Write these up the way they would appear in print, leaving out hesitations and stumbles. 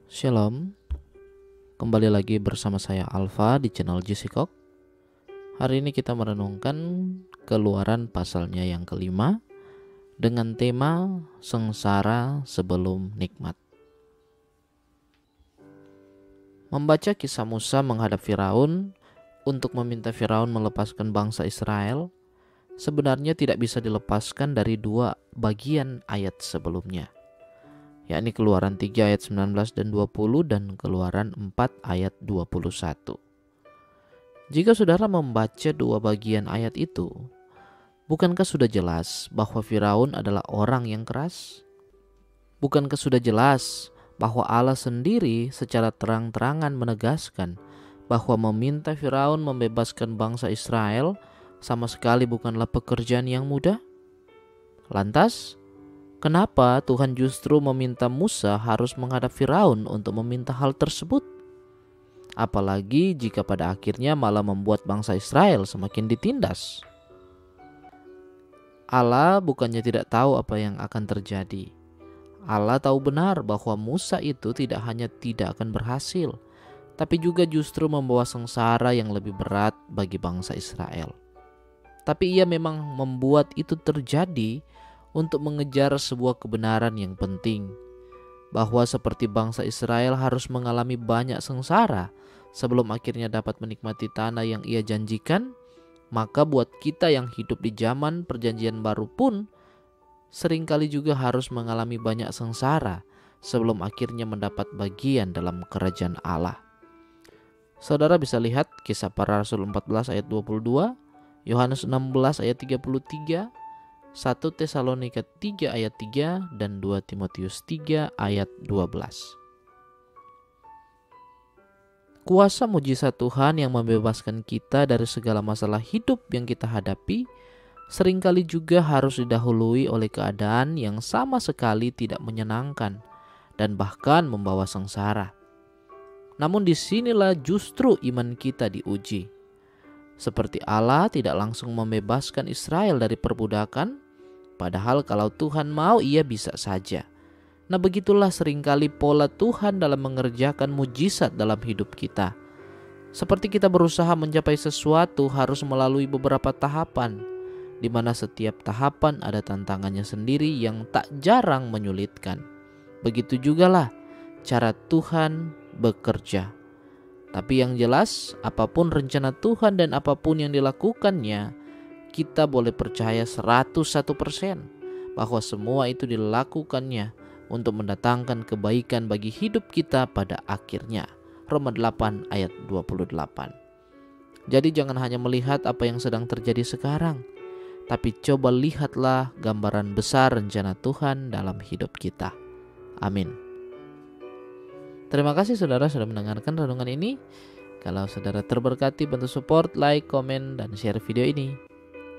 Shalom, kembali lagi bersama saya Alfa di channel Jisikok. Hari ini kita merenungkan Keluaran pasalnya yang kelima dengan tema sengsara sebelum nikmat. Membaca kisah Musa menghadap Firaun untuk meminta Firaun melepaskan bangsa Israel sebenarnya tidak bisa dilepaskan dari dua bagian ayat sebelumnya, yakni Keluaran 3 ayat 19 dan 20 dan Keluaran 4 ayat 21. Jika saudara membaca dua bagian ayat itu, bukankah sudah jelas bahwa Firaun adalah orang yang keras? Bukankah sudah jelas bahwa Allah sendiri secara terang-terangan menegaskan bahwa meminta Firaun membebaskan bangsa Israel sama sekali bukanlah pekerjaan yang mudah? Lantas, kenapa Tuhan justru meminta Musa harus menghadap Firaun untuk meminta hal tersebut? Apalagi jika pada akhirnya malah membuat bangsa Israel semakin ditindas. Allah bukannya tidak tahu apa yang akan terjadi. Allah tahu benar bahwa Musa itu tidak hanya tidak akan berhasil, tapi juga justru membawa sengsara yang lebih berat bagi bangsa Israel. Tapi ia memang membuat itu terjadi untuk mengejar sebuah kebenaran yang penting, bahwa seperti bangsa Israel harus mengalami banyak sengsara sebelum akhirnya dapat menikmati tanah yang ia janjikan, maka buat kita yang hidup di zaman perjanjian baru pun seringkali juga harus mengalami banyak sengsara sebelum akhirnya mendapat bagian dalam kerajaan Allah. Saudara bisa lihat Kisah Para Rasul 14 ayat 22, Yohanes 16 ayat 33, 1 Tesalonika 3 ayat 3 dan 2 Timotius 3 ayat 12. Kuasa mujizat Tuhan yang membebaskan kita dari segala masalah hidup yang kita hadapi seringkali juga harus didahului oleh keadaan yang sama sekali tidak menyenangkan dan bahkan membawa sengsara. Namun disinilah justru iman kita diuji. Seperti Allah tidak langsung membebaskan Israel dari perbudakan, padahal kalau Tuhan mau ia bisa saja. Nah, begitulah seringkali pola Tuhan dalam mengerjakan mujizat dalam hidup kita. Seperti kita berusaha mencapai sesuatu harus melalui beberapa tahapan, di mana setiap tahapan ada tantangannya sendiri yang tak jarang menyulitkan. Begitu jugalah cara Tuhan bekerja. Tapi yang jelas, apapun rencana Tuhan dan apapun yang dilakukannya, kita boleh percaya 101% bahwa semua itu dilakukannya untuk mendatangkan kebaikan bagi hidup kita pada akhirnya. Roma 8 ayat 28. Jadi jangan hanya melihat apa yang sedang terjadi sekarang, tapi coba lihatlah gambaran besar rencana Tuhan dalam hidup kita. Amin. Terima kasih saudara sudah mendengarkan renungan ini. Kalau saudara terberkati, bantu support, like, komen, dan share video ini.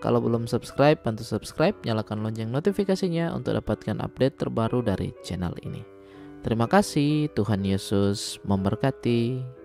Kalau belum subscribe, bantu subscribe, nyalakan lonceng notifikasinya untuk dapatkan update terbaru dari channel ini. Terima kasih, Tuhan Yesus memberkati.